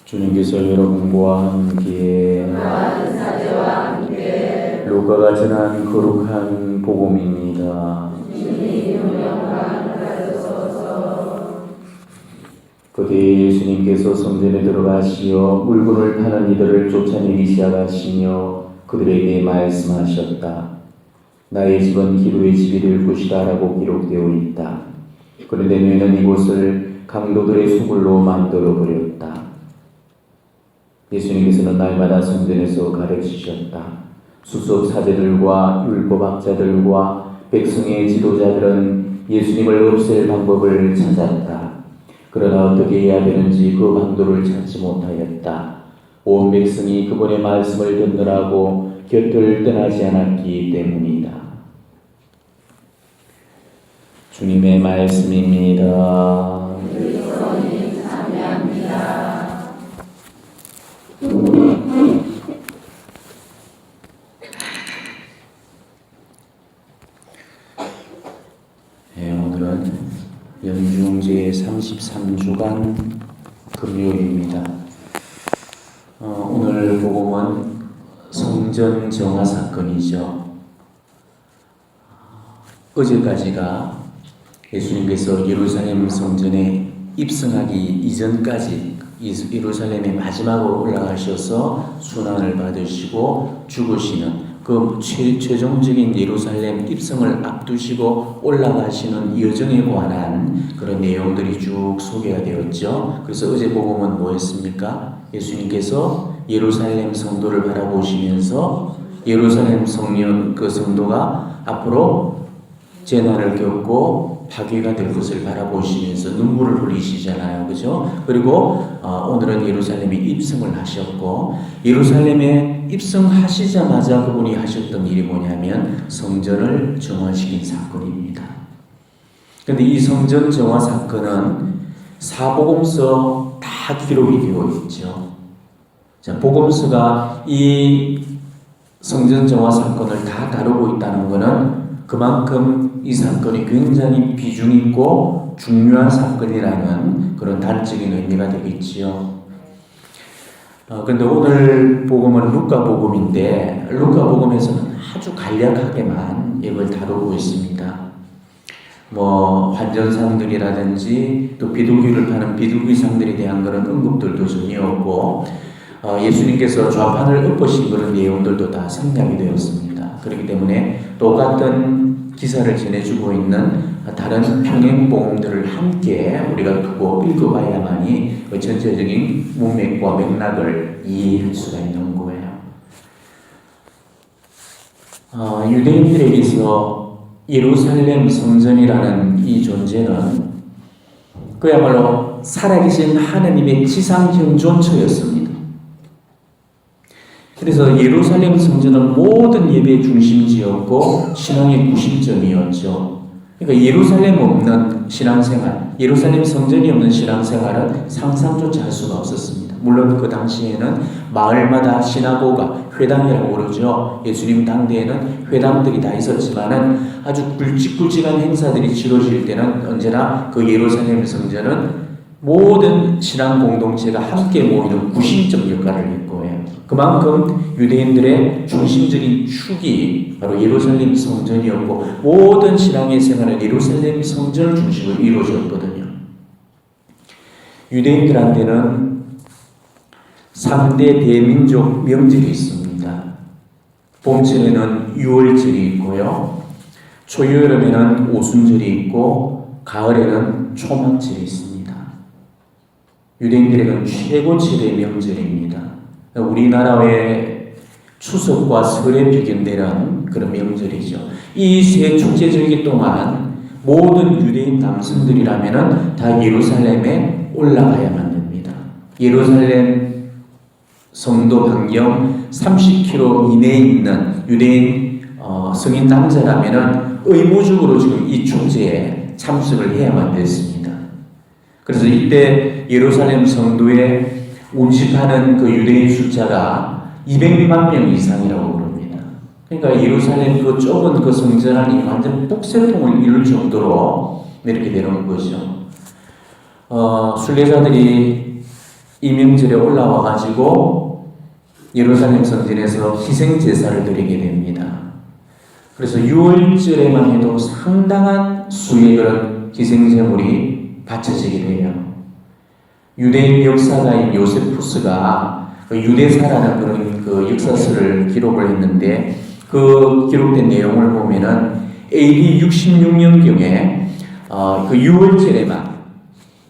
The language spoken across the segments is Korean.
주님께서 여러분과 함께 루카가 전한 거룩한 복음입니다. 그때 예수님께서 성전에 들어가시어 물건을 파는 이들을 쫓아내기 시작하시며 그들에게 말씀하셨다. 나의 집은 기도의 집이 될 곳이다 라고 기록되어 있다. 그런데 너희는 이곳을 강도들의 수굴로 만들어버렸다. 예수님께서는 날마다 성전에서 가르치셨다. 수석 사제들과 율법학자들과 백성의 지도자들은 예수님을 없앨 방법을 찾았다. 그러나 어떻게 해야 되는지 그 방도를 찾지 못하였다. 온 백성이 그분의 말씀을 듣느라고 곁을 떠나지 않았기 때문이다. 주님의 말씀입니다. 오늘은 연중제 33주간 금요일입니다. 오늘 복음은 성전 정화 사건이죠. 어제까지가 예수님께서 예루살렘 성전에 입성하기 이전까지 예루살렘의 마지막으로 올라가셔서 순환을 받으시고 죽으시는 그 최종적인 예루살렘 입성을 앞두시고 올라가시는 여정에 관한 그런 내용들이 쭉 소개가 되었죠. 그래서 어제 복음은 뭐였습니까? 예수님께서 예루살렘 성도를 바라보시면서 예루살렘 성도가 앞으로 재난을 겪고 파괴가 될 것을 바라보시면서 눈물을 흘리시잖아요. 그죠? 그리고 오늘은 예루살렘에 입성을 하셨고, 예루살렘에 입성하시자마자 그분이 하셨던 일이 뭐냐면 성전을 정화시킨 사건입니다. 그런데 이 성전 정화 사건은 사복음서 다 기록이 되어 있죠. 자, 복음서가 이 성전 정화 사건을 다 다루고 있다는 것은 그만큼 이 사건이 굉장히 비중 있고 중요한 사건이라는 그런 단적인 의미가 되겠지요. 그런데 오늘 복음은 루카 복음인데 루카 복음에서는 아주 간략하게만 이걸 다루고 있습니다. 환전상들이라든지 또 비둘기를 파는 비둘기상들에 대한 그런 언급들도 전혀 없고 예수님께서 좌판을 엎으신 그런 내용들도 다 생략이 되었습니다. 그렇기 때문에 똑같은 기사를 전해주고 있는 다른 평행복음들을 함께 우리가 두고 읽어봐야만이 그 전체적인 문맥과 맥락을 이해할 수가 있는 거예요. 유대인들에게서 예루살렘 성전이라는 이 존재는 그야말로 살아계신 하나님의 지상 현존처였습니다. 그래서 예루살렘 성전은 모든 예배의 중심지였고 신앙의 구심점이었죠. 그러니까 예루살렘 없는 신앙생활, 예루살렘 성전이 없는 신앙생활은 상상조차 할 수가 없었습니다. 물론 그 당시에는 마을마다 시나고가, 회당이라고 그러죠. 예수님 당대에는 회당들이 다 있었지만은 아주 굵직굵직한 행사들이 치러질 때는 언제나 그 예루살렘 성전은 모든 신앙 공동체가 함께 모이는 구심점 역할을 했고, 그만큼 유대인들의 중심적인 축이 바로 예루살렘 성전이었고 모든 신앙의 생활은 예루살렘 성전을 중심으로 이루어졌거든요. 유대인들한테는 3대 대민족 명절이 있습니다. 봄철에는 유월절이 있고요. 초여름에는 오순절이 있고 가을에는 초막절이 있습니다. 유대인들에게는 최고철의 명절입니다. 우리나라의 추석과 설에 비견되는 그런 명절이죠. 이 세 축제절기 동안 모든 유대인 남성들이라면 다 예루살렘에 올라가야만 됩니다. 예루살렘 성도 반경 30km 이내에 있는 유대인 성인 남자라면 의무적으로 지금 이 축제에 참석을 해야만 됐습니다. 그래서 이때 예루살렘 성도의 운집하는 그 유대인 숫자가 200만 명 이상이라고 그럽니다. 그러니까 예루살렘 그 좁은 그 성전 안이 완전 북새통을 이룰 정도로 이렇게 되는 거죠. 순례자들이 이명절에 올라와 가지고 예루살렘 성전에서 희생 제사를 드리게 됩니다. 그래서 6월절에만 해도 상당한 수의 그런 희생 제물이 바쳐지게 돼요. 유대 역사가인 요세푸스가 유대사라는 그런 그 역사서를 기록을 했는데 그 기록된 내용을 보면은 AD 66년경에 그 6월절에만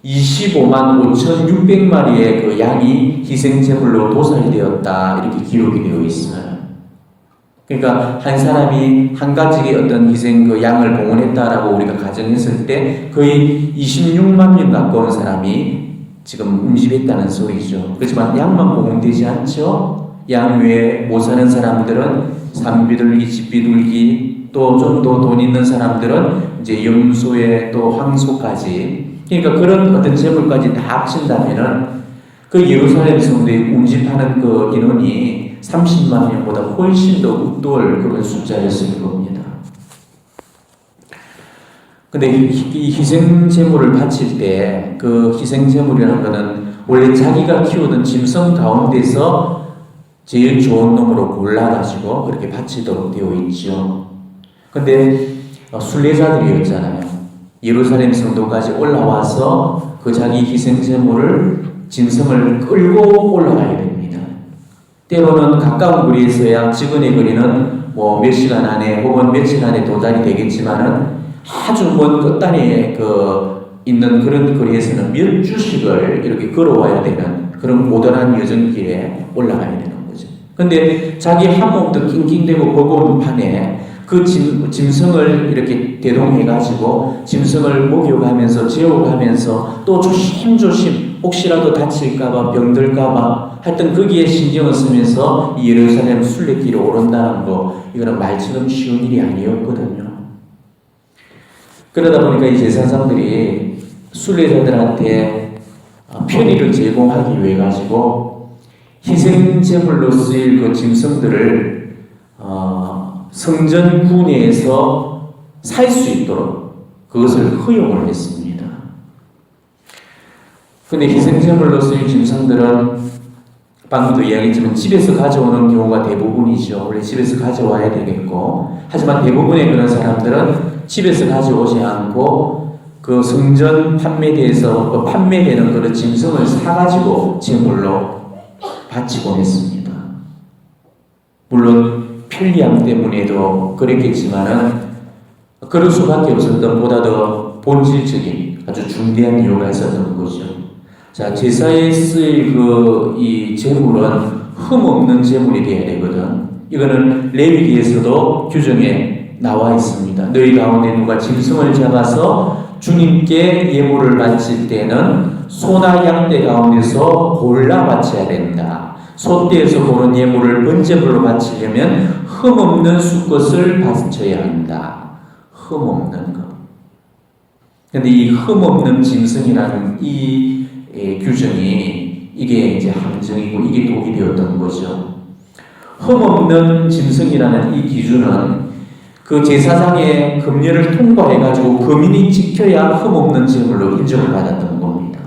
25만 5,600마리의 그 양이 희생제물로 도살되었다 이렇게 기록이 되어 있어요. 그러니까 한 사람이 한 가지의 어떤 희생 그 양을 봉헌했다라고 우리가 가정했을 때 거의 26만 명 가까운 사람이 지금 음집했다는 소리죠. 그렇지만 양만 봉헌되지 않죠. 양 외에 못 사는 사람들은 산비둘기, 집비둘기, 또 좀 더 돈 있는 사람들은 이제 염소에 또 황소까지. 그러니까 그런 어떤 재물까지 다 합친다면은 그 예루살렘 성도에 운집하는 그 인원이 30만 명보다 훨씬 더 웃돌 그런 숫자였을 겁니다. 근데 이 희생 제물을 바칠 때 그 희생 제물이라는 것은 원래 자기가 키우던 짐승 가운데서 제일 좋은 놈으로 골라가지고 그렇게 바치도록 되어 있죠. 근데 순례자들이었잖아요. 예루살렘 성도까지 올라와서 그 자기 희생 제물을 짐승을 끌고 올라가야 됩니다. 때로는 가까운 거리에서야 직은의 거리는 뭐 몇 시간 안에 혹은 며칠 안에 도달이 되겠지만은 아주 먼 끝단에 있는 그런 거리에서는 몇 주씩을 이렇게 걸어와야 되는 그런 고단한 여정길에 올라가야 되는 거죠. 근데 자기 한 몸도 낑낑대고 버거운 판에 그 짐승을 이렇게 대동해가지고 짐승을 목욕하면서 재워가면서 또 조심조심 혹시라도 다칠까봐 병들까봐 하여튼 거기에 신경을 쓰면서 이 예루살렘 순례길에 오른다는 거 이거는 말처럼 쉬운 일이 아니었거든요. 그러다 보니까 이 제사장들이 순례자들한테 편의를 제공하기 위해 가지고 희생제물로 쓰일 그 짐승들을 성전 구내에서 살 수 있도록 그것을 허용을 했습니다. 근데 희생제물로 쓰일 짐승들은 방금도 이야기했지만 집에서 가져오는 경우가 대부분이죠. 원래 집에서 가져와야 되겠고, 하지만 대부분의 그런 사람들은 집에서 가져오지 않고 그 성전 판매대에서 판매되는 그런 짐승을 사가지고 제물로 바치곤 했습니다. 물론 편리함 때문에도 그랬겠지만은 그럴 수밖에 없었던 보다 더 본질적인 아주 중대한 이유가 있었던 거죠. 자, 제사에 쓰일 이 제물은 흠 없는 제물이 되어야 되거든. 이거는 레위기에서도 규정에 나와 있습니다. 너희 가운데 누가 짐승을 잡아서 주님께 예물을 바칠 때는 소나 양떼 가운데서 골라 바쳐야 된다. 소떼에서 보는 예물을 번제물로 바치려면 흠 없는 수것을 바쳐야 한다. 흠 없는 것. 근데 이 흠 없는 짐승이라는 이 규정이 이게 이제 함정이고 이게 독이 되었던 거죠. 흠 없는 짐승이라는 이 기준은 그 제사장의 금례를 통과해가지고 금인이 지켜야 흠 없는 제물로 인정을 받았던 겁니다.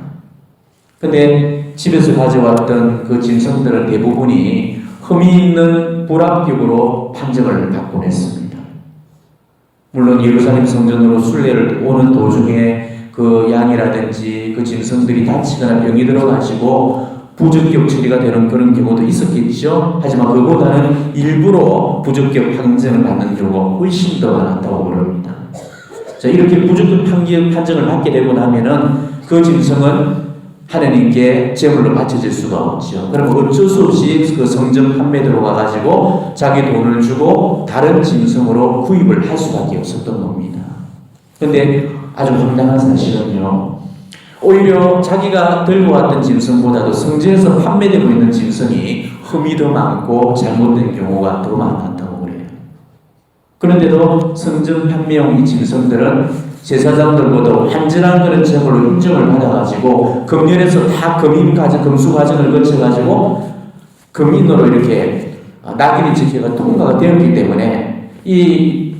근데 집에서 가져왔던 그 짐승들은 대부분이 흠이 있는 불합격으로 판정을 받곤 했습니다. 물론 예루살렘 성전으로 순례를 오는 도중에 그 양이라든지 그 짐승들이 다치거나 병이 들어가지고 부적격 처리가 되는 그런 경우도 있었겠죠. 하지만 그보다는 일부러 부적격 판정을 받는 경우가 훨씬 더 많았다고 그럽니다. 자, 이렇게 부적격 판정을 받게 되고 나면은 그 짐승은 하나님께 제물로 바쳐질 수가 없죠. 그러면 어쩔 수 없이 그 성전 판매대로 가가지고 자기 돈을 주고 다른 짐승으로 구입을 할 수밖에 없었던 겁니다. 근데 아주 황당한 사실은요, 오히려 자기가 들고 왔던 짐승보다도 성전에서 판매되고 있는 짐승이 흠이 더 많고 잘못된 경우가 더 많았다고 그래요. 그런데도 성전 판매용 이 짐승들은 제사장들보다 완전한 그런 제물로 인정을 받아가지고 금년에서 다 금수 과정을 거쳐가지고 금인으로 이렇게 낙인이 찍혀가 통과가 되었기 때문에 이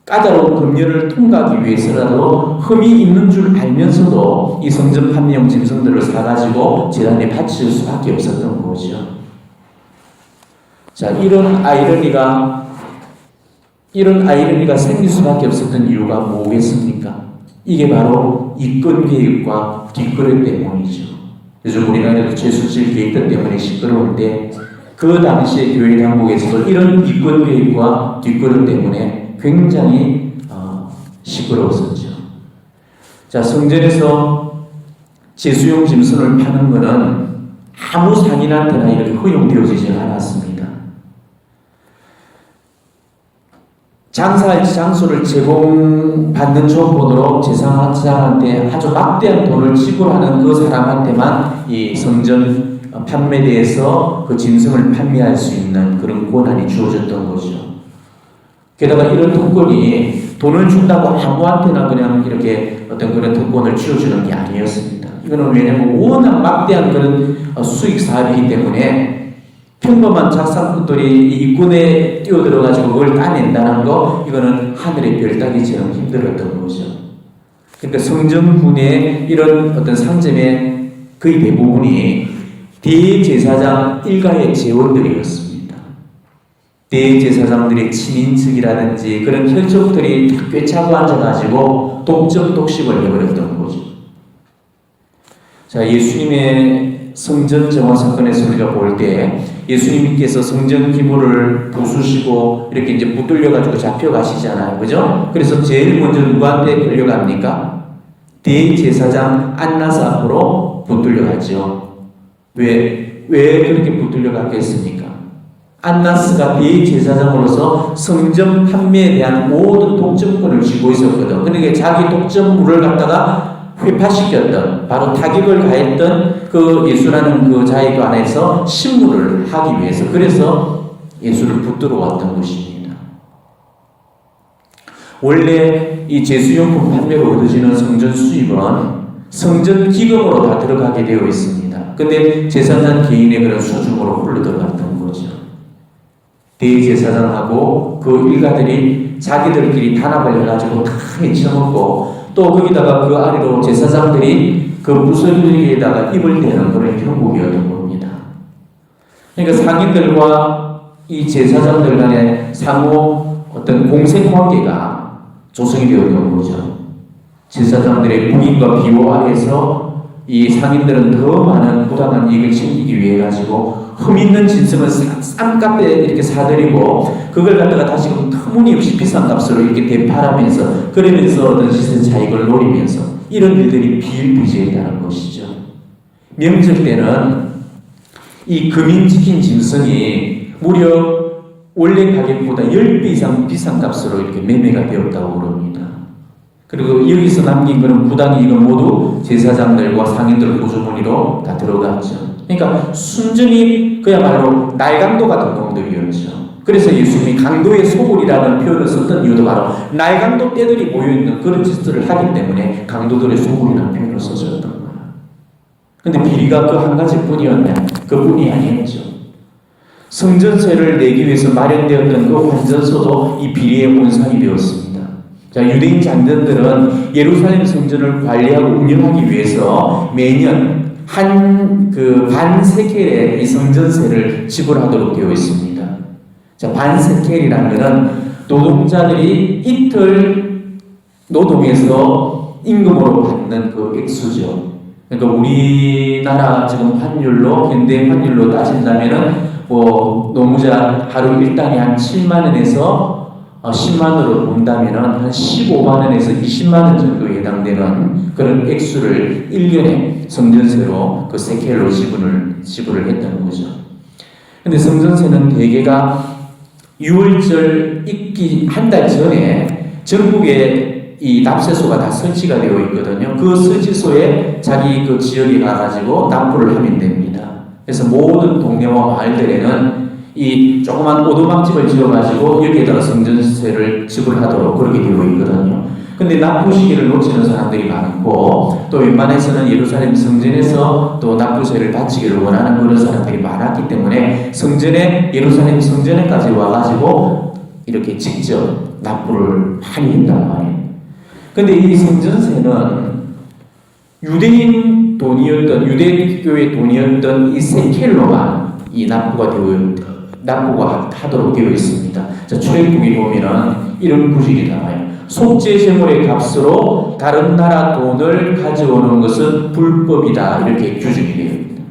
까다로운 검열을 통과하기 위해서라도 흠이 있는 줄 알면서도 이 성전 판매용 짐승들을 사가지고 제단에 바칠 수밖에 없었던 거죠. 자, 이런 아이러니가 생길 수밖에 없었던 이유가 뭐겠습니까? 이게 바로 이권 개혁과 뒷거래 때문이죠. 요즘 우리나라에도 죄수질 개혁 때문에 시끄러운데 그 당시에 교회 당국에서도 이런 이권 개혁과 뒷거래 때문에 굉장히 시끄러웠었죠. 자, 성전에서 제수용 짐승을 파는 것은 아무 상인한테나 이렇게 허용되어지지 않았습니다. 장사할 장소를 제공받는 조건으로 제사장한테 아주 막대한 돈을 지불하는 그 사람한테만 이 성전 판매대에서 그 짐승을 판매할 수 있는 그런 권한이 주어졌던 거죠. 게다가 이런 특권이 돈을 준다고 아무한테나 그냥 이렇게 어떤 그런 특권을 쥐어주는 게 아니었습니다. 이거는 왜냐하면 워낙 막대한 그런 수익 사업이기 때문에 평범한 작상꾼들이 이 이권에 뛰어들어가지고 그걸 따낸다는 거, 이거는 하늘의 별 따기처럼 힘들었던 거죠. 그러니까 성전군의 이런 어떤 상점의 거의 대부분이 대제사장 일가의 재원들이었습니다. 대제사장들의 친인척이라든지 그런 혈족들이 다 꿰차고 앉아가지고 독점독식을 해버렸던 거죠. 자, 예수님의 성전 정화 사건에서 우리가 볼 때 예수님께서 성전 기물을 부수시고 이렇게 이제 붙들려가지고 잡혀가시잖아요. 그죠? 그래서 제일 먼저 누구한테 끌려갑니까? 대제사장 안나스 앞으로 붙들려가죠. 왜 그렇게 붙들려갔겠습니까? 안나스가 대제사장으로서 성전 판매에 대한 모든 독점권을 쥐고 있었거든. 그러니까 자기 독점물을 갖다가 회파시켰던, 바로 타격을 가했던 그 예수라는 그 자의 안에서 신문을 하기 위해서, 그래서 예수를 붙들어 왔던 것입니다. 원래 이 제수용품 판매로 얻어지는 성전 수입은 성전 기금으로 다 들어가게 되어 있습니다. 근데 제사장 개인의 그런 수중으로 흘러 들어갔던 거죠. 대제사장하고 그 일가들이 자기들끼리 단합을 해가지고 다 해쳐먹고, 또 거기다가 그 아래로 제사장들이 그 무설기에다가 입을 대는 그런 형국이었던 겁니다. 그러니까 상인들과 이 제사장들 간의 상호 어떤 공생관계가 조성이 되었던 거죠. 제사장들의 부인과 비호 아래서 이 상인들은 더 많은 부당한 이익을 챙기기 위해 가지고 흠 있는 짐승을 싼값에 이렇게 사들이고 그걸 갖다가 다시금 터무니없이 비싼 값으로 이렇게 되팔하면서, 그러면서 어떤 시세 차익을 노리면서 이런 일들이 비일비재했다는 것이죠. 명절 때는 이 금인 지킨 짐승이 무려 원래 가격보다 10배 이상 비싼 값으로 이렇게 매매가 되었다고 그럽니다. 그리고 여기서 남긴 그런 부당이익은 모두 제사장들과 상인들 보조문의로 다 들어갔죠. 그러니까 순전히 그야말로 날강도 같은 놈들이었죠. 그래서 예수님이 강도의 소굴이라는 표현을 썼던 이유도 바로 날강도 떼들이 모여있는 그런 짓들을 하기 때문에 강도들의 소굴이라는 표현을 써줬던 거예요. 근데 비리가 그 한 가지뿐이었냐? 그뿐이 아니었죠. 성전세를 내기 위해서 마련되었던 그 환전소도 이 비리의 온상이 되었습니다. 자, 유대인 장전들은 예루살렘 성전을 관리하고 운영하기 위해서 매년 반 세켈의 이 성전세를 지불하도록 되어 있습니다. 자, 반 세켈이라는 것은 노동자들이 이틀 노동해서 임금으로 받는 그 액수죠. 그러니까 우리나라 지금 환율로, 현대 환율로 따진다면은 노무자 하루 일당이 한 7만 원에서 10만 원으로 본다면은 한 15만 원에서 20만 원 정도에 해당되는 그런 액수를 1년에 성전세로 그 세켈로 지불을 했다는 거죠. 근데 성전세는 대개가 6월절 있기 한 달 전에 전국에 이 납세소가 다 설치가 되어 있거든요. 그 설치소에 자기 그 지역에 가가지고 납부를 하면 됩니다. 그래서 모든 동네와 마을들에는 이 조그만 오두막집을 지어가지고 여기에다가 성전세를 지불하도록 그렇게 되어 있거든요. 근데 납부 시기를 놓치는 사람들이 많고, 또 웬만해서는 예루살렘 성전에서 또 납부세를 바치기를 원하는 그런 사람들이 많았기 때문에 예루살렘 성전에까지 와가지고 이렇게 직접 납부를 많이 했단 말이에요. 근데 이 성전세는 유대인 돈이었던, 유대교의 돈이었던 이 세켈로만 이 납부가 하도록 되어 있습니다. 자, 출애굽기 보면은 이런 구절이 나와요. 속죄 제물의 값으로 다른 나라 돈을 가져오는 것은 불법이다. 이렇게 규정이 되어 있습니다.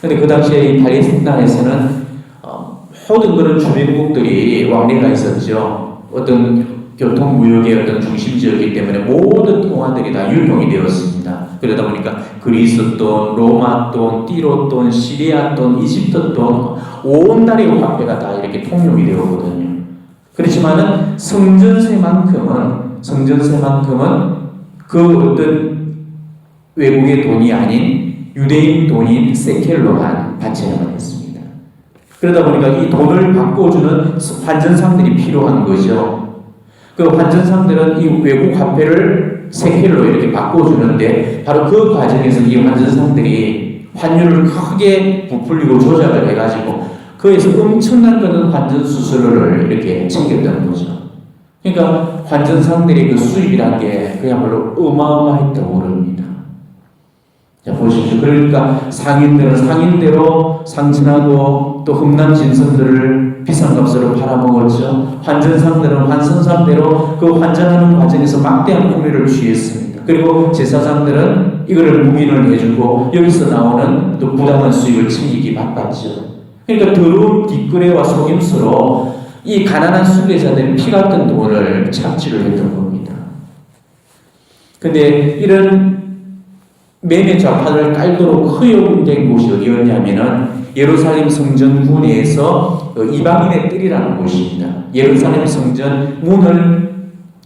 근데 그 당시에 이 팔레스타인에서는 모든 그런 주변국들이 왕래가 있었죠. 어떤 교통 무역의 어떤 중심지였기 때문에 모든 통화들이 다 유통이 되었습니다. 그러다 보니까 그리스 돈, 로마 돈, 띠로 돈, 시리아 돈, 이집트 돈, 온 나라의 화폐가 다 이렇게 통용이 되었거든요. 그렇지만은 성전세만큼은 그 어떤 외국의 돈이 아닌 유대인 돈인 세켈로만 바쳐야만 했습니다. 그러다 보니까 이 돈을 바꿔주는 환전상들이 필요한 거죠. 그 환전상들은 이 외국 화폐를 세켈로 이렇게 바꿔주는데 바로 그 과정에서 이 환전상들이 환율을 크게 부풀리고 조작을 해가지고 그에서 엄청난 그런 환전 수수료를 이렇게 챙겼다는 거죠. 그러니까 환전상들의 그 수입이란 게 그야말로 어마어마했다고 그럽니다. 자, 보십시오. 그러니까 상인들은 상인대로 상진하고 또 흠난 진선들을 비싼 값으로 팔아먹었죠. 환전상들은 환선상대로 그 환전하는 과정에서 막대한 풍류를 취했습니다. 그리고 제사장들은 이거를 묵인을 해주고 여기서 나오는 또 부당한 수익을 챙기기 바빴죠. 그러니까 더러운 뒷거래와 속임수로 이 가난한 순례자들의 피 같은 돈을 착취를 했던 겁니다. 근데 이런 매매 좌판을 깔도록 허용된 곳이 어디였냐면은 예루살렘 성전구 내에서 이방인의 뜰이라는 곳입니다. 예루살렘 성전 문을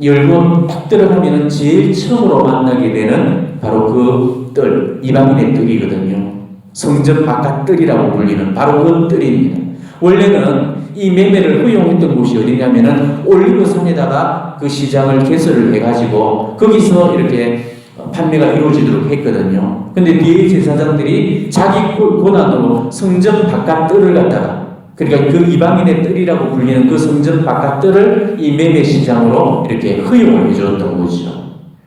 열고 딱 들어가면은 제일 처음으로 만나게 되는 바로 그 뜰, 이방인의 뜰이거든요. 성전 바깥 뜰이라고 불리는 바로 그 뜰입니다. 원래는 이 매매를 허용했던 곳이 어디냐면은 올리브산에다가 그 시장을 개설을 해가지고 거기서 이렇게 판매가 이루어지도록 했거든요. 근데 뒤에 제사장들이 자기 고난으로 성전 바깥 뜰을 갖다가, 그러니까 그 이방인의 뜰이라고 불리는 그 성전 바깥 뜰을 이 매매 시장으로 이렇게 허용을 해주었던 거죠.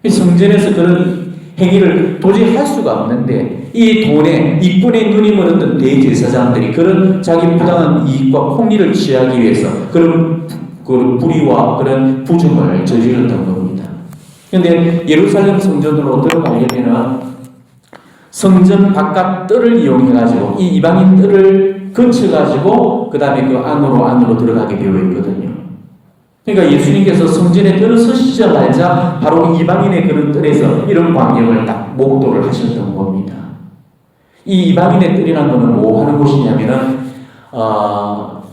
성전에서 그런 행위를 도저히 할 수가 없는데 이 돈에 이꾼의 눈이 멀었던 대제사장들이 그런 자기 부당한 이익과 폭리를 취하기 위해서 그런 그 불의와 그런 부정을 저질렀던 겁니다. 그런데 예루살렘 성전으로 들어가려면 성전 바깥 뜰을 이용해가지고 이 이방인 뜰을 거쳐가지고 그 다음에 그 안으로 들어가게 되어 있거든요. 그러니까 예수님께서 성전에 들어서시자마자 바로 이방인의 그런 뜰에서 이런 광경을 딱 목도를 하셨던 겁니다. 이 이방인의 뜰이라는 것은 뭐 하는 곳이냐면은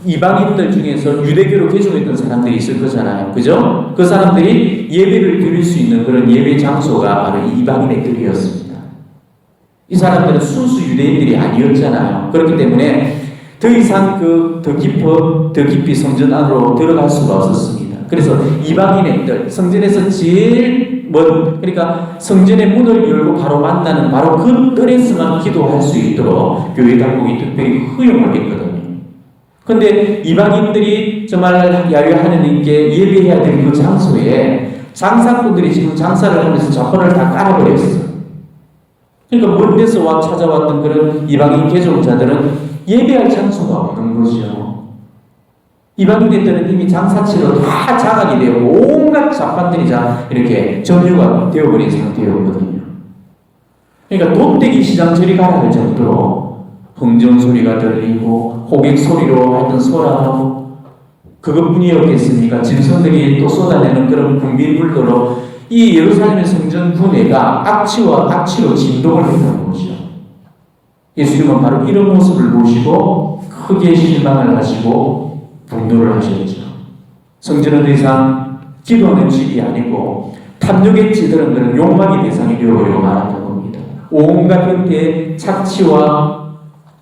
이방인들 중에서 유대교로 개종했던 사람들이 있을 거잖아요. 그죠? 그 사람들이 예배를 드릴 수 있는 그런 예배 장소가 바로 이 이방인의 뜰이었습니다. 이 사람들은 순수 유대인들이 아니었잖아요. 그렇기 때문에 더 이상 더 깊이 성전 안으로 들어갈 수가 없었습니다. 그래서 이방인의 뜰, 성전에서 제일 그러니까 성전의 문을 열고 바로 만나는 바로 그 뜰에서만 기도할 수 있도록 교회 당국이 특별히 허용을 했거든요. 근데 이방인들이 정말 야외 하느님께 예배해야 될 그 장소에 장사꾼들이 지금 장사를 하면서 좌판을 다 깔아버렸어요. 그러니까 먼 데서 찾아왔던 그런 이방인 개종자들은 예배할 장소가 없는 거죠. 이방인들은 이미 장사치로 다 장악이 되고 온갖 좌판들이 이렇게 점유가 되어버린 상태였거든요. 그러니까 돈떼기 시장 저리 가라 할 정도로 흥정 소리가 들리고 호객 소리로 하여튼 소란하고 그것뿐이었겠습니까? 짐승들이 또 쏟아내는 그런 군비물도로 이 예루살렘의 성전 군회가 악취로 진동을 했던 거죠. 예수님은 바로 이런 모습을 보시고 크게 실망을 하시고 분노를 하셨죠. 성전은 더 이상 기도하는 집이 아니고 탐욕에 찌드는 그런 욕망의 대상이 되어버리고 말았던 겁니다. 온갖 형태의 착취와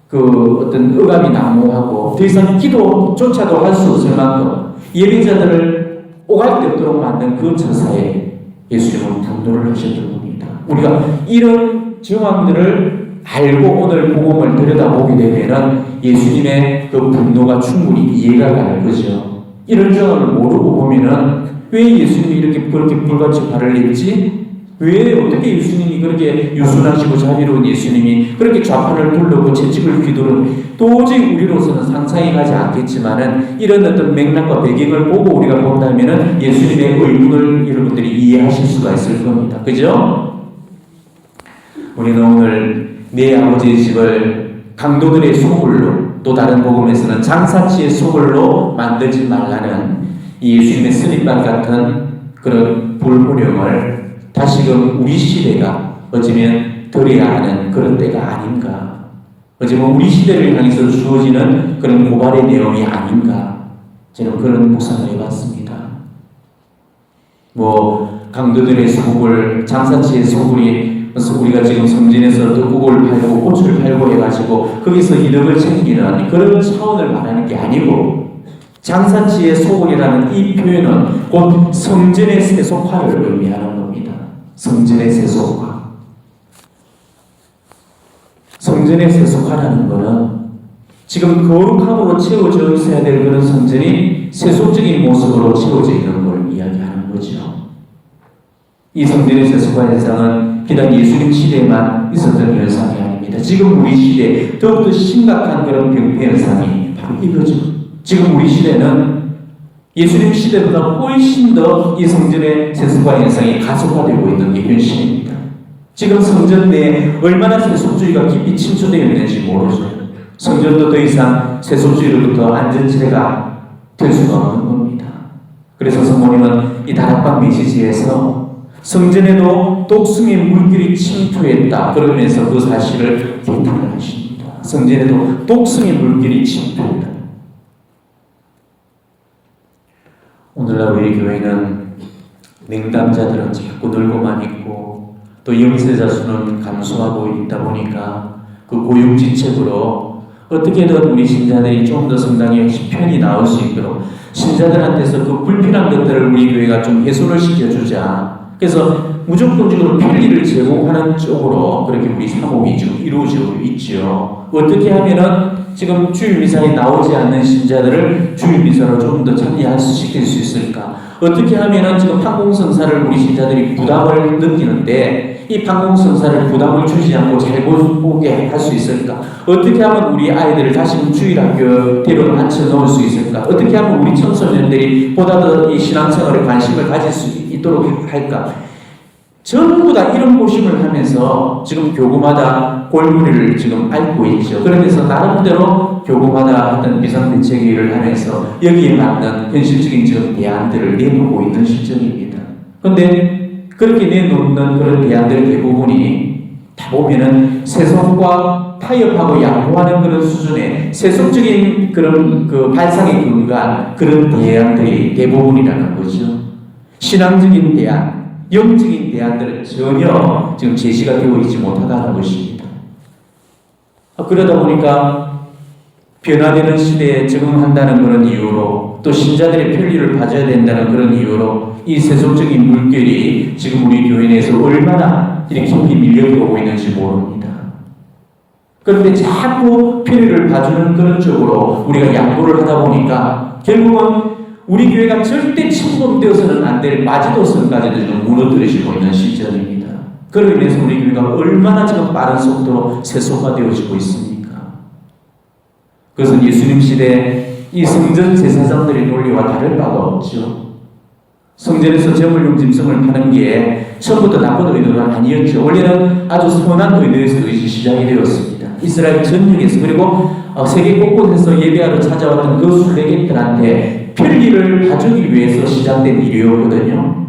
그 어떤 의감이 난무하고 더 이상 기도조차도 할 수 없을 만큼 예배자들을 오갈 데 없도록 만든 그 처사에 예수님은 분노를 하셨던 겁니다. 우리가 이런 정황들을 알고 오늘 복음을 들여다보게 되면 예수님의 그 분노가 충분히 이해가 가는 거죠. 이런 점을 모르고 보면은 왜 예수님이 이렇게 그렇게 불같이 발을 냈지? 왜 어떻게 예수님이 그렇게 유순하시고 자비로운 예수님이 그렇게 좌판을 둘러고 채찍을 휘두른 도저히 우리로서는 상상이 가지 않겠지만은 이런 어떤 맥락과 배경을 보고 우리가 본다면은 예수님의 의문을 여러분들이 이해하실 수가 있을 겁니다. 그죠? 우리는 오늘 내 아버지의 집을 강도들의 소굴로, 또 다른 복음에서는 장사치의 소굴로 만들지 말라는 이 예수님의 스립반 같은 그런 불호령을 다시금 우리 시대가 어쩌면 들어야 하는 그런 때가 아닌가, 어쩌면 우리 시대를 향해서 주어지는 그런 고발의 내용이 아닌가, 저는 그런 묵상을 해봤습니다. 강도들의 소굴, 장사치의 소굴이 우리가 지금 성진에서 떡국을 팔고 꽃을 팔고 해가지고 거기서 이득을 챙기는 그런 차원을 말하는 게 아니고, 장사치의 소굴이라는 이 표현은 곧 성전의 세속화를 의미하는 겁니다. 성전의 세속화. 성전의 세속화라는 것은 지금 거룩함으로 채워져 있어야 될 그런 성전이 세속적인 모습으로 채워져 있는 걸 이야기하는 거죠. 이 성전의 세속화 현상은 비단 예수님 시대에만 있었던 현상이 아닙니다. 지금 우리 시대에 더욱더 심각한 그런 병폐 현상이 바로 이거죠. 지금 우리 시대는 예수님 시대보다 훨씬 더 이 성전의 세속화 현상이 가속화되고 있는 게 현실입니다. 지금 성전 내에 얼마나 세속주의가 깊이 침투되어 있는지 모르죠. 성전도 더 이상 세속주의로부터 안전지대가 될 수가 없는 겁니다. 그래서 성모님은 이 다락방 메시지에서 성전에도 독승의 물길이 침투했다 그러면서 그 사실을 개탄을 하십니다. 성전에도 독승의 물길이 침투했다. 오늘날 우리 교회는 냉담자들은 자꾸 늘고만 있고 또 영세자 수는 감소하고 있다 보니까 그 고육지책으로 어떻게든 우리 신자들이 좀 더 성당에 편히 나올 수 있도록 신자들한테서 그 불필요한 것들을 우리 교회가 좀 해소를 시켜주자. 그래서 무조건적으로 편리를 제공하는 쪽으로 그렇게 우리 사목이 지금 이루어지고 있죠. 어떻게 하면은 지금 주일미사에 나오지 않는 신자들을 주일미사로 좀 더 참여시킬 수 있을까? 어떻게 하면은 지금 판공성사를 우리 신자들이 부담을 느끼는데 이 판공성사를 부담을 주지 않고 잘 보게 할 수 있을까? 어떻게 하면 우리 아이들을 다시 주일학교 데려 앉혀 놓을 수 있을까? 어떻게 하면 우리 청소년들이 보다 더 이 신앙생활에 관심을 가질 수 있도록 할까? 전부 다 이런 고심을 하면서 지금 교구마다 골무리를 지금 앓고 있죠. 그러면서 나름대로 교구마다 어떤 비상대책을 하면서 여기에 맞는 현실적인 지금 대안들을 내놓고 있는 시점입니다. 그런데 그렇게 내놓는 그런 대안들 대부분이 다 보면은 세속과 타협하고 양보하는 그런 수준의 세속적인 그런 그 발상에 근거한 그런 대안들이 대부분이라는 거죠. 신앙적인 대안, 영적인 대안들은 전혀 지금 제시가 되어 있지 못하다는 것입니다. 그러다 보니까 변화되는 시대에 적응한다는 그런 이유로 또 신자들의 편리를 봐줘야 된다는 그런 이유로 이 세속적인 물결이 지금 우리 교회 내에서 얼마나 이렇게 깊이 밀려들어오고 있는지 모릅니다. 그런데 자꾸 편리를 봐주는 그런 쪽으로 우리가 양보를 하다 보니까 결국은 우리 교회가 절대 침범되어서는 안 될 마지노선까지도 좀 무너뜨리시고 있는 시점입니다. 그로 인해서 우리 교회가 얼마나 지금 빠른 속도로 세속화되어지고 있습니까? 그것은 예수님 시대 이 성전 제사장들의 논리와 다를 바가 없죠. 성전에서 제물용 짐승을 파는 게 처음부터 나쁜 의도는 아니었죠. 원래는 아주 선한 의도에서 시작이 되었습니다. 이스라엘 전역에서 그리고 세계 곳곳에서 예배하러 찾아왔던 그 순례객들한테 편리를 봐주기 위해서 시작된 일이었거든요.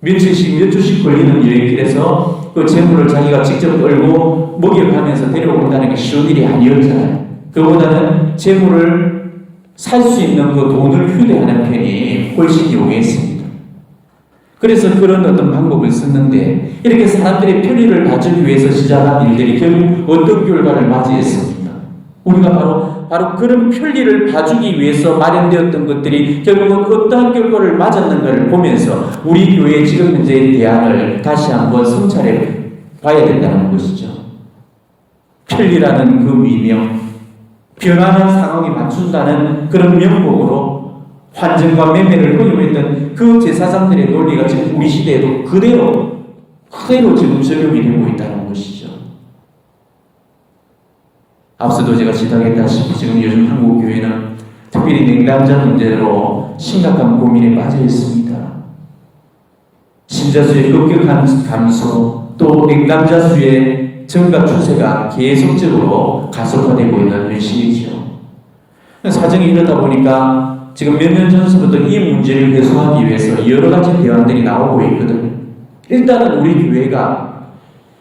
며칠씩 몇 주씩 걸리는 여행길에서 그 재물을 자기가 직접 끌고 목욕하면서 데려온다는 게 쉬운 일이 아니었잖아요. 그보다는 재물을 살 수 있는 그 돈을 휴대하는 편이 훨씬 용이했습니다. 그래서 그런 어떤 방법을 썼는데 이렇게 사람들의 편리를 봐주기 위해서 시작한 일들이 결국 어떤 결과를 맞이했습니다. 우리가 바로 그런 편리를 봐주기 위해서 마련되었던 것들이 결국은 어떠한 결과를 맞았는가를 보면서 우리 교회의 지금 현재의 대안을 다시 한번 성찰해 봐야 된다는 것이죠. 편리라는 그 미명, 변화하는 상황에 맞춘다는 그런 명목으로 환전과 매매를 허용했던 그 제사장들의 논리가 지금 우리 시대에도 그대로 지금 적용이 되고 있다는 것이죠. 앞서도 제가 지적했다시피 지금 요즘 한국 교회는 특별히 냉담자 문제로 심각한 고민에 빠져 있습니다. 신자 수의 급격한 감소, 또 냉담자 수의 증가 추세가 계속적으로 가속화되고 있는 현실이죠. 사정이 이러다 보니까 지금 몇 년 전서부터 이 문제를 해소하기 위해서 여러 가지 대안들이 나오고 있거든요. 일단은 우리 교회가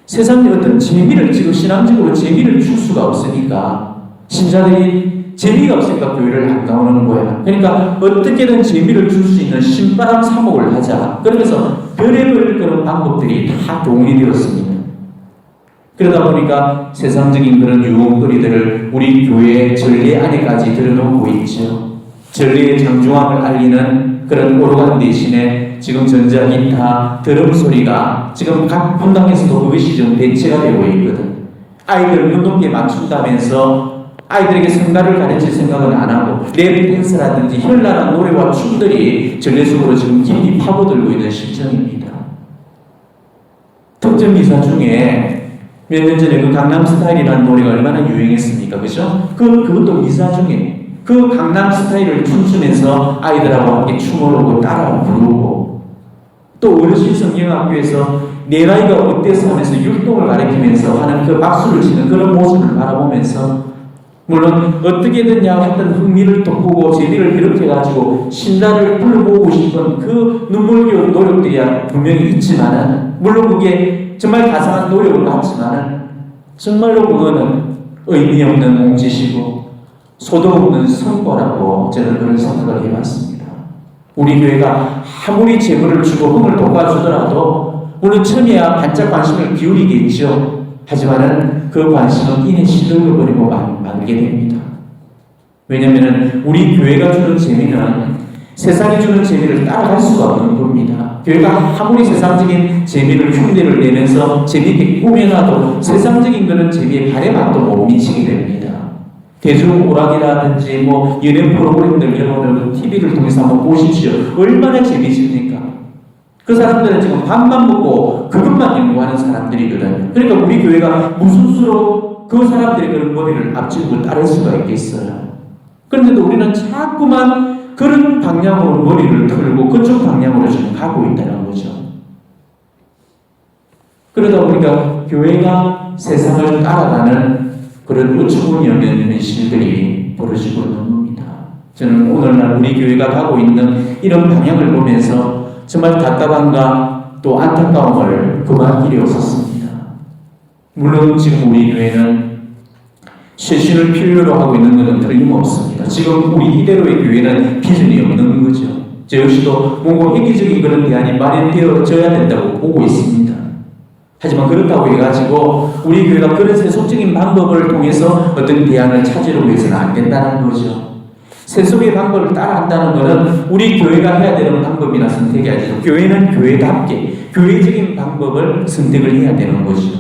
세상의 어떤 재미를 지금 신앙적으로 재미를 줄 수가 없으니까 신자들이 재미가 없으니까 교회를 안 나오는 거야. 그러니까 어떻게든 재미를 줄 수 있는 신바람 사목을 하자. 그러면서 별의별 그런 방법들이 다 동원이 되었습니다. 그러다 보니까 세상적인 그런 유혹거리들을 우리 교회의 전례 안에까지 들여놓고 있죠. 전례의 장중함을 알리는 그런 오르간 대신에 지금 전자기타, 드럼 소리가 지금 각 분당에서도 그것이 좀 대체가 되고 있거든. 아이들 운동기에 맞춘다면서 아이들에게 성가를 가르칠 생각은 안 하고 랩 댄스라든지 현란한 노래와 춤들이 전례 속으로 지금 깊이 파고들고 있는 실정입니다. 특정 미사 중에 몇 년 전에 그 강남스타일이라는 노래가 얼마나 유행했습니까? 그죠? 그것도 미사 중에 그 강남스타일을 춤추면서 아이들하고 함께 춤을 하고 따라 부르고, 또 어르신 성경학교에서 내 나이가 어때서 하면서 율동을 가리키면서 하는 그 박수를 치는 그런 모습을 바라보면서 물론 어떻게든 어떤 흥미를 돋구고 재미를 일으켜가지고 신자를 불러보고 싶은 그 눈물겨운 노력들이 분명히 있지만은, 물론 그게 정말 가상한 노력을 갖지만은 정말로 그거는 의미 없는 몸짓이고 소득 없는 성과라고 저는 그런 생각을 해봤습니다. 우리 교회가 아무리 재물을 주고 흥을 돋궈주더라도 물론 처음에야 반짝 관심을 기울이겠죠. 하지만은 그 관심은 이내 시들어버리고 말게 됩니다. 왜냐하면 우리 교회가 주는 재미는 세상이 주는 재미를 따라갈 수가 없는 겁니다. 교회가 아무리 세상적인 재미를 흉내를 내면서 재미있게 꾸며놔도 세상적인 그런 재미에 발에 맛도 못 미치게 됩니다. 대중 오락이라든지 연예 프로그램들 여러분들 TV를 통해서 한번 보십시오. 얼마나 재미있습니까? 그 사람들은 지금 밥만 먹고 그것만 연구하는 사람들이거든요. 그러니까 우리 교회가 무슨 수로 그 사람들의 그런 머리를 앞지르고 따를 수가 있겠어요. 그런데도 우리는 자꾸만 그런 방향으로 머리를 틀고 그쪽 방향으로 지금 가고 있다는 거죠. 그러다 보니까 교회가 세상을 따라가는 그런 우측문이 없는 현실들이 벌어지고 있는 겁니다. 저는 오늘날 우리 교회가 가고 있는 이런 방향을 보면서 정말 답답함과 또 안타까움을 그만 길이 없었습니다. 물론 지금 우리 교회는 쇄신을 필요로 하고 있는 것은 틀림없습니다. 지금 우리 이대로의 교회는 비전이 없는 거죠. 저 역시도 뭔가 획기적인 그런 대안이 마련되어져야 된다고 보고 있습니다. 하지만 그렇다고 해가지고 우리 교회가 그런 세속적인 방법을 통해서 어떤 대안을 찾으려고 해서는 안 된다는 거죠. 세속의 방법을 따라한다는 것은 우리 교회가 해야 되는 방법이나 선택이 아니죠. 교회는 교회답게 교회적인 방법을 선택을 해야 되는 것이죠.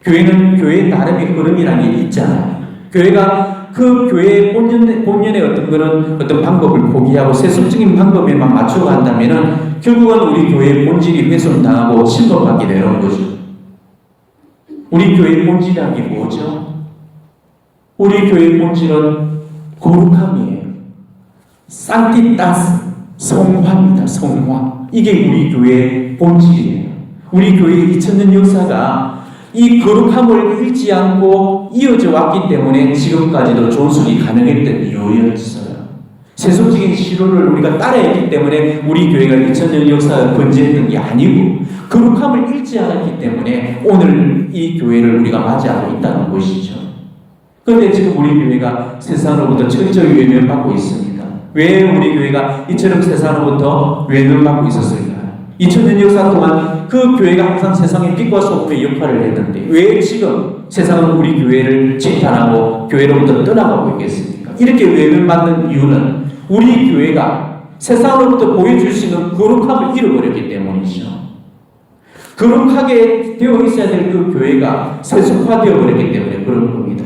교회는 교회 나름의 흐름이라는 게 있잖아요. 교회가 그 교회의 본연의 어떤 방법을 포기하고 세속적인 방법에만 맞춰간다면은 결국은 우리 교회의 본질이 훼손당하고 침범받게 되는 거죠. 우리 교회의 본질이라는 게 뭐죠? 우리 교회의 본질은 거룩함이에요. 산티타스, 성화입니다. 성화. 이게 우리 교회의 본질이에요. 우리 교회의 2000년 역사가 이 거룩함을 잃지 않고 이어져 왔기 때문에 지금까지도 존속이 가능했던 이유였어요. 세속적인 시로를 우리가 따라했기 때문에 우리 교회가 2000년 역사가 건재했던 게 아니고 거룩함을 잃지 않았기 때문에 오늘 이 교회를 우리가 맞이하고 있다는 것이죠. 그런데 지금 우리 교회가 세상으로부터 철저히 외면받고 있습니다. 왜 우리 교회가 이처럼 세상으로부터 외면받고 있었을까요? 2000년 역사 동안 그 교회가 항상 세상의 빛과 소금의 역할을 했는데 왜 지금 세상은 우리 교회를 질타하고 교회로부터 떠나가고 있겠습니까? 이렇게 외면받는 이유는 우리 교회가 세상으로부터 보여줄 수 있는 거룩함을 잃어버렸기 때문이죠. 거룩하게 되어 있어야 될 그 교회가 세속화되어 버렸기 때문에 그런 겁니다.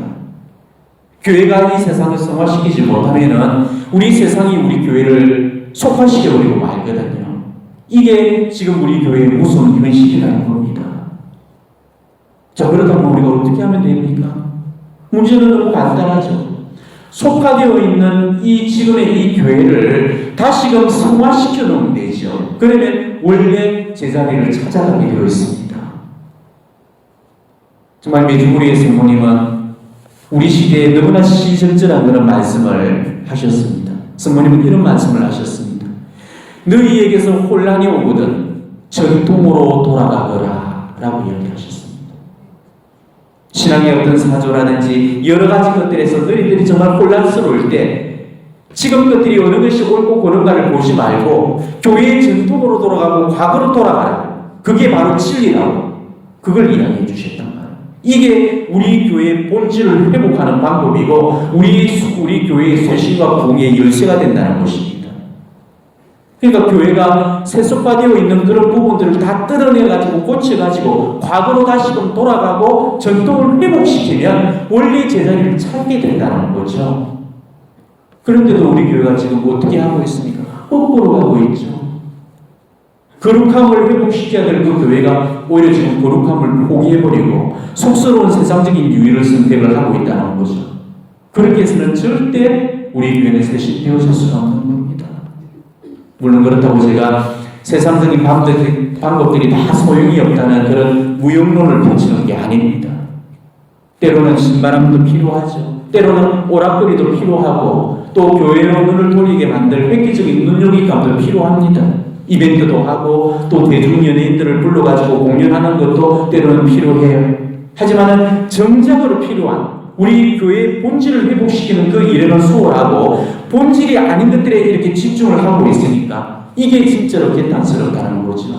교회가 이 세상을 성화시키지 못하면은 우리 세상이 우리 교회를 속화시켜버리고 말거든요. 이게 지금 우리 교회의 무서운 현실이라는 겁니다. 자, 그렇다면 우리가 어떻게 하면 됩니까? 문제는 너무 간단하죠. 속화되어 있는 이 지금의 이 교회를 다시금 성화시켜 놓으면 되죠. 그러면 원래 제자리를 찾아가게 되어 있습니다. 정말 메주구리의 성모님은 우리 시대에 너무나 시절절한 그런 말씀을 하셨습니다. 성모님은 이런 말씀을 하셨습니다. 너희에게서 혼란이 오거든 전통으로 돌아가거라 라고 이야기하셨습니다. 신앙의 어떤 사조라든지 여러 가지 것들에서 너희들이 정말 혼란스러울 때 지금 것들이 어느 것이 옳고 그른가를 보지 말고 교회의 전통으로 돌아가고 과거로 돌아가라. 그게 바로 진리라고 그걸 이야기해 주셨단 말이에요. 이게 우리 교회의 본질을 회복하는 방법이고 우리 교회의 쇄신과 부흥의 열쇠가 된다는 것입니다. 그러니까 교회가 세속화되어 있는 그런 부분들을 다 뜯어내가지고 고쳐가지고 과거로 다시금 돌아가고 전통을 회복시키면 원래 제자리를 찾게 된다는 거죠. 그런데도 우리 교회가 지금 어떻게 하고 있습니까? 거꾸로 가고 있죠. 거룩함을 회복시켜야 될 그 교회가 오히려 지금 거룩함을 포기해버리고 속스러운 세상적인 유의를 선택을 하고 있다는 거죠. 그렇게 해서는 절대 우리 교회는 쇄신되어질 수가 없는 겁니다. 물론 그렇다고 제가 세상적인 방법들이 다 소용이 없다는 그런 무용론을 펼치는 게 아닙니다. 때로는 신바람도 필요하죠. 때로는 오락거리도 필요하고 또 교회로 눈을 돌리게 만들 획기적인 눈요깃감도 필요합니다. 이벤트도 하고 또 대중연예인들을 불러가지고 공연하는 것도 때로는 필요해요. 하지만 정작으로 필요한 우리 교회의 본질을 회복시키는 그 일에는 수월하고 본질이 아닌 것들에 이렇게 집중을 하고 있으니까 이게 진짜로 개탄스럽다는 거죠.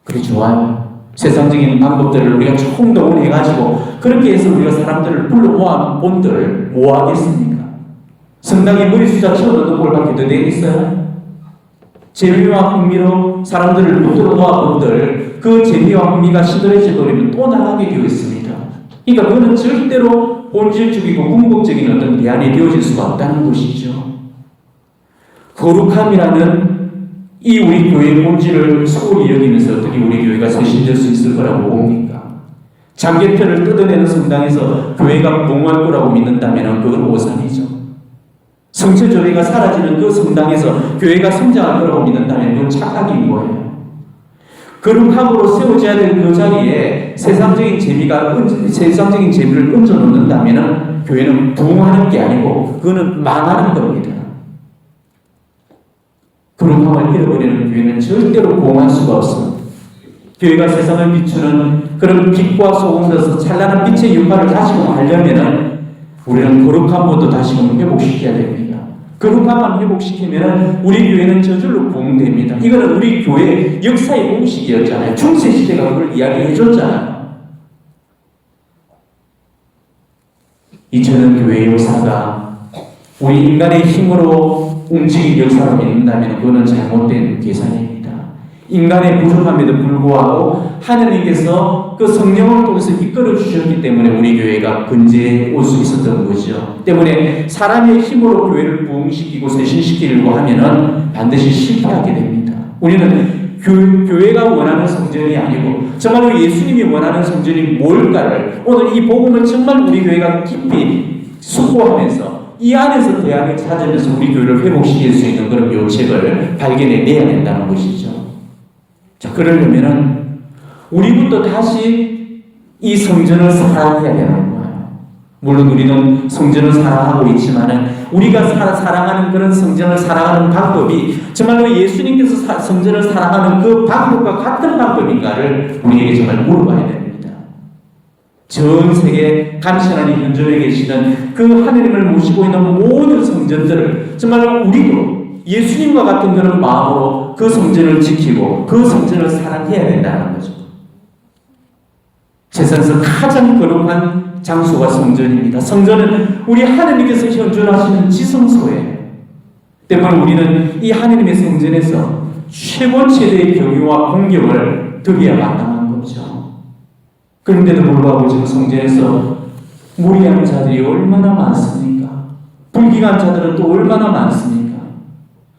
그래 좋아요. 세상적인 방법들을 우리가 총동원해가지고 그렇게 해서 우리가 사람들을 불러 모아 본들 뭐 하겠습니까? 성당에 머리숫자 채워넣는 꼴밖에 더 되겠어요? 재미와 흥미로 사람들을 붙들어 모아 본들 그 재미와 흥미가 시들해져 버리면 또 나가게 되어 있습니다. 그러니까 그거는 절대로 본질적이고 궁극적인 어떤 대안이 되어질 수가 없다는 것이죠. 거룩함이라는 이 우리 교회의 본질을 소홀히 여기면서 어떻게 우리 교회가 쇄신될 수 있을 거라고 봅니까? 장계표를 뜯어내는 성당에서 교회가 부흥할 거라고 믿는다면 그건 오산이죠. 성체조례가 사라지는 그 성당에서 교회가 성장할 거라고 믿는다면 그건 착각인 거예요. 거룩함으로 세워져야 될 그 자리에 세상적인 재미를 얹어놓는다면 교회는 부흥하는 게 아니고 그거는 망하는 겁니다. 거룩함을 잃어버리는 교회는 절대로 부흥할 수가 없습니다. 교회가 세상을 비추는 그런 빛과 소금으로서 찬란한 빛의 역할을 다시금 하려면 우리는 거룩함부터 다시금 회복시켜야 됩니다. 거룩함만 회복시키면 우리 교회는 저절로 부흥됩니다. 이거는 우리 교회 역사의 공식이었잖아요. 중세시대가 그걸 이야기해줬잖아요. 이처럼 교회의 역사가 우리 인간의 힘으로 움직인 역사로 믿는다면 그거는 잘못된 계산입니다. 인간의 부족함에도 불구하고 하느님께서 그 성령을 통해서 이끌어 주셨기 때문에 우리 교회가 근제에 올 수 있었던 거죠. 때문에 사람의 힘으로 교회를 부흥시키고 쇄신시키려고 하면은 반드시 실패하게 됩니다. 우리는 교회가 원하는 성전이 아니고 정말로 예수님이 원하는 성전이 뭘까를 오늘 이 복음을 정말 우리 교회가 깊이 숙고하면서 이 안에서 대안을 찾으면서 우리 교회를 회복시킬 수 있는 그런 묘책을 발견해내야 된다는 것이죠. 자, 그러려면은 우리부터 다시 이 성전을 사랑해야 되는 거예요. 물론 우리는 성전을 사랑하고 있지만은 우리가 사랑하는 그런 성전을 사랑하는 방법이 정말로 예수님께서 성전을 사랑하는 그 방법과 같은 방법인가를 우리에게 정말 물어봐야 됩니다. 전 세계 감시하니 현존에 계시는 그 하느님을 모시고 있는 모든 성전들을 정말로 우리도 예수님과 같은 그런 마음으로 그 성전을 지키고 그 성전을 사랑해야 된다는 거죠. 세상에서 가장 거룩한 장소가 성전입니다. 성전은 우리 하느님께서 현존하시는 지성소예요. 때문에 우리는 이 하느님의 성전에서 최고 최대의 경유와 공경을 드려야 마땅한 거죠. 그런데도 불구하고 지금 성전에서 무리한 자들이 얼마나 많습니까? 불기간 자들은 또 얼마나 많습니까?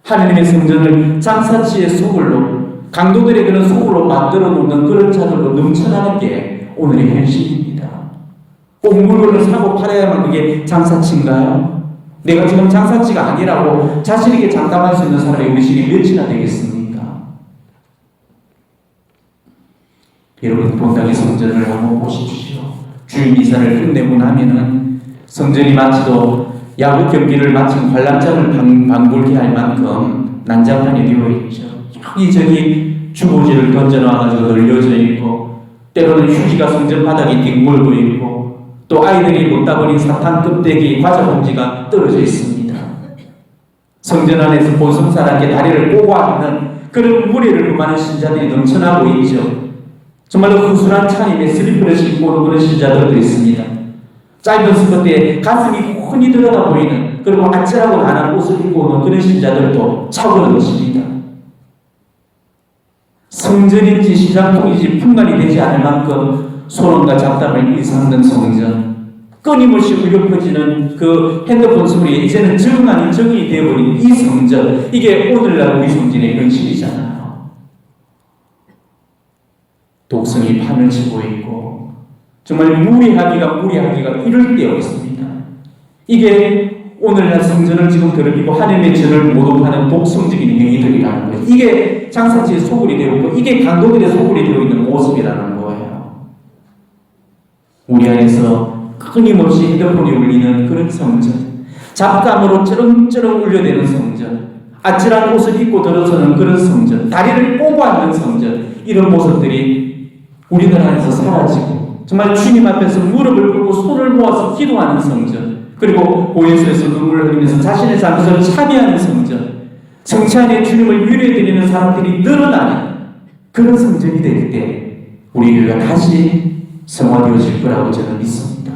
하나님의 성전을 장사치의 소굴로, 강도들의 그런 소굴로 만들어 놓는 그런 자들로 넘쳐나는 게 오늘의 현실입니다. 꼭 물건을 사고 팔아야만 그게 장사치인가요? 내가 지금 장사치가 아니라고 자신에게 장담할 수 있는 사람이 우리 시대 몇이나 되겠습니까? 여러분, 본당의 성전을 한번 보십시오. 주일 이사를 끝내고 나면은 성전이 마치도 야구 경기를 마친 관람장을 방불케 할 만큼 난장판이 되어 있죠. 여기저기 주보지를 던져놔가지고 널려져 있고, 때로는 휴지가 성전 바닥에 뒹굴고 있고, 또 아이들이 먹다 버린 사탕 껍데기 과자 봉지가 떨어져 있습니다. 성전 안에서 본성사람께 다리를 꼬고 앉는 그런 무리를 금하는 신자들이 넘쳐나고 있죠. 정말로 후순한 차림에 슬리퍼를 신고 오는 그런 신자들도 있습니다. 짧은 스커트에 가슴이 훤히 들어가 보이는, 그리고 아찔하고 나는 옷을 입고 오는 그런 신자들도 차고 넘칩니다. 성전인지 시장통인지 분간이 되지 않을 만큼 소론과 잡담을 일삼는 성전, 끊임없이 울려 퍼지는 그 핸드폰 소리에 이제는 정 아닌 정이 되어버린 이 성전, 이게 오늘날 우리 성전의 현실이잖아요. 독성이 판을 치고 있고 정말 무리하기가 이럴 데 없습니다. 이게 오늘날 성전을 지금 더럽히고 하나님의 전을 모독하는 독성적인 행위들이라는 거예요. 이게 장사치의 소굴이 되어 있고 이게 강도들의 소굴이 되어 있는 모습이라는 거예요. 우리 안에서 끊임없이 핸드폰이 울리는 그런 성전, 잡감으로 쩌렁쩌렁 울려대는 성전, 아찔한 옷을 입고 들어서는 그런 성전, 다리를 꼬고 앉는 성전, 이런 모습들이 우리나라 안에서 사라지고 정말 주님 앞에서 무릎을 꿇고 손을 모아서 기도하는 성전, 그리고 보혜소에서 눈물을 흘리면서 자신의 잘못을 참여하는 성전, 성체 안에 주님을 위로해드리는 사람들이 늘어나는 그런 성전이 될 때 우리 교회가 다시 성화되어질 거라고 저는 믿습니다.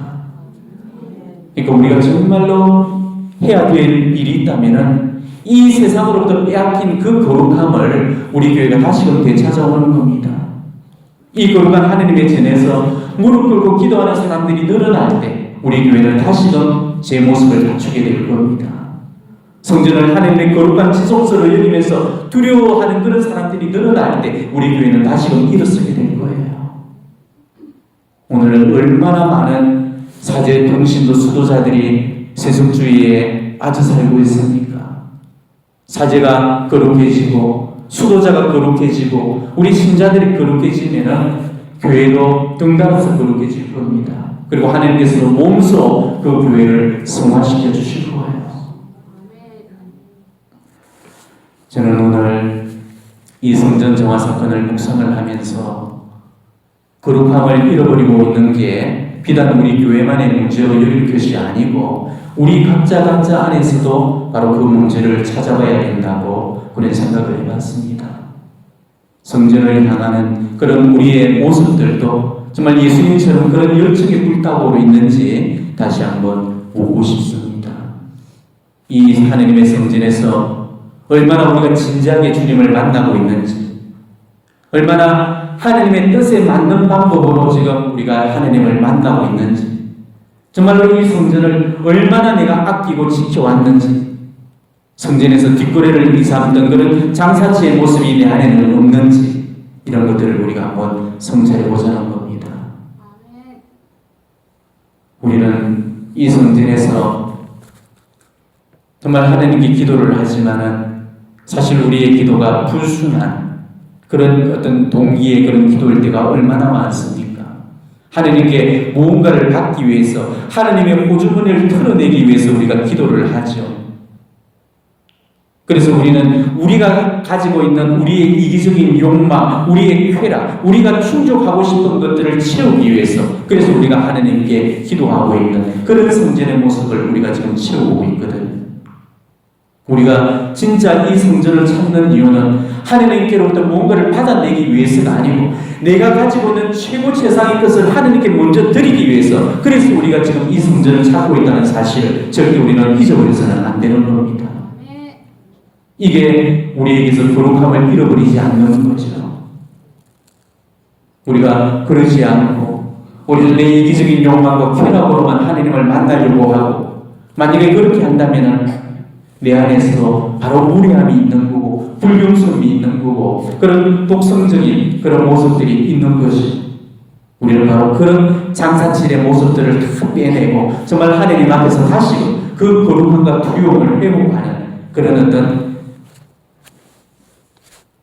그러니까 우리가 정말로 해야 될 일이 있다면 이 세상으로부터 빼앗긴 그 거룩함을 우리 교회가 다시금 되찾아오는 겁니다. 이 거룩한 하나님의 전에서 무릎 꿇고 기도하는 사람들이 늘어날 때 우리 교회는 다시금 제 모습을 갖추게 될 겁니다. 성전을 하나님의 거룩한 지성소로 여기면서 두려워하는 그런 사람들이 늘어날 때 우리 교회는 다시금 일어서게 될 거예요. 오늘은 얼마나 많은 사제 통신도 수도자들이 세속주의에 빠져 살고 있습니까? 사제가 거룩해지고 수도자가 거룩해지고 우리 신자들이 거룩해지면 교회도 등단해서 거룩해질 겁니다. 그리고 하나님께서 몸소 그 교회를 성화시켜 주실 거예요. 저는 오늘 이 성전 정화 사건을 묵상을 하면서 거룩함을 잃어버리고 있는 게 비단 우리 교회만의 문제로 여길 것이 아니고 우리 각자 안에서도 바로 그 문제를 찾아봐야 된다고 그런 생각을 해봤습니다. 성전을 향하는 그런 우리의 모습들도 정말 예수님처럼 그런 열정이 불타오르고 있는지 다시 한번 보고 싶습니다. 이 하나님의 성전에서 얼마나 우리가 진지하게 주님을 만나고 있는지, 얼마나 하나님의 뜻에 맞는 방법으로 지금 우리가 하나님을 만나고 있는지, 정말로 이 성전을 얼마나 내가 아끼고 지켜왔는지, 성전에서 뒷거래를 일삼던 그런 장사치의 모습이 내 안에는 없는지, 이런 것들을 우리가 한번 성찰해보자는 겁니다. 우리는 이 성전에서 정말 하나님께 기도를 하지만은 사실 우리의 기도가 불순한 그런 어떤 동기의 그런 기도일 때가 얼마나 많습니까? 하나님께 무언가를 받기 위해서, 하나님의 호주머니를 털어내기 위해서 우리가 기도를 하죠. 그래서 우리는 우리가 가지고 있는 우리의 이기적인 욕망, 우리의 쾌락, 우리가 충족하고 싶은 것들을 채우기 위해서, 그래서 우리가 하나님께 기도하고 있는 그런 성전의 모습을 우리가 지금 채우고 있거든요. 우리가 진짜 이 성전을 찾는 이유는 하나님께로부터 무언가를 받아내기 위해서가 아니고 내가 가지고 있는 최고 최상의 것을 하나님께 먼저 드리기 위해서, 그래서 우리가 지금 이 성전을 찾고 있다는 사실을 절대 우리는 잊어버려서는 안 되는 겁니다. 이게 우리에게서 거룩함을 잃어버리지 않는 거죠. 우리가 그러지 않고 우리도 내 이기적인 욕망과 쾌락으로만 하나님을 만나려고 하고, 만약에 그렇게 한다면 내 안에서 바로 무례함이 있는 거고 불경성이 있는 거고 그런 독성적인 그런 모습들이 있는 것이, 우리는 바로 그런 장사칠의 모습들을 다 빼내고 정말 하나님 앞에서 다시 그 거룩함과 두려움을 회복하는 그런 어떤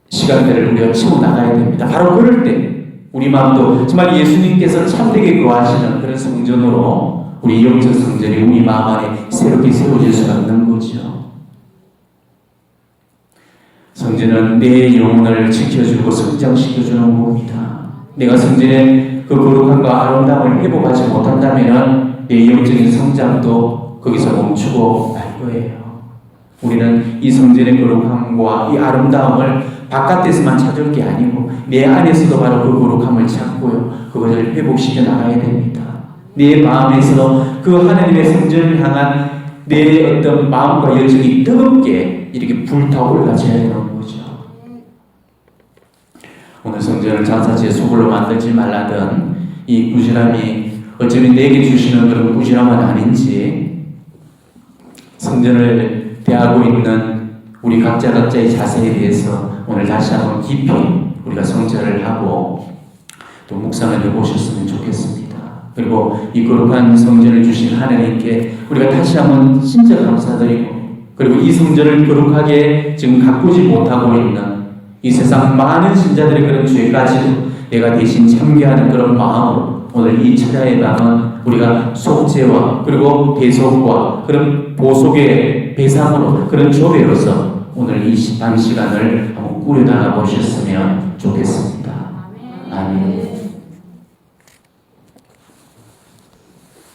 시간들을 우리가 치고 나가야 됩니다. 바로 그럴 때 우리 마음도 정말 예수님께서 참되게 거하시는 그런 성전으로 우리 영적 성전이 우리 마음 안에 새롭게 세워질 수가 있는 거죠. 성전은 내 영혼을 지켜주고 성장시켜주는 겁니다. 내가 성전의 그 거룩함과 아름다움을 회복하지 못한다면 내 영적인 성장도 거기서 멈추고 말 거예요. 우리는 이 성전의 거룩함과 이 아름다움을 바깥에서만 찾을 게 아니고 내 안에서도 바로 그 거룩함을 찾고요, 그것을 회복시켜 나가야 됩니다. 내 마음에서 그 하나님의 성전을 향한 내 어떤 마음과 열정이 뜨겁게 이렇게 불타올라져야 되는 거죠. 오늘 성전을 장사지에 소굴로 만들지 말라던 이 꾸지람이 어쩌면 내게 주시는 그런 꾸지람은 아닌지, 성전을 대하고 있는 우리 각자의 자세에 대해서 오늘 다시 한번 깊이 우리가 성찰을 하고 또 묵상을 해보셨으면 좋겠습니다. 그리고 이 거룩한 성전을 주신 하나님께 우리가 다시 한번 진짜 감사드리고, 그리고 이 성전을 거룩하게 지금 가꾸지 못하고 있는 이 세상 많은 신자들의 그런 죄까지도 내가 대신 참게하는 그런 마음으로 오늘 이 찬양의 밤은 우리가 속죄와 그리고 대속과 그런 보속의 배상으로 그런 조례로서 오늘 이 밤 시간을 한번 꾸려나가 보셨으면 좋겠습니다. 아멘.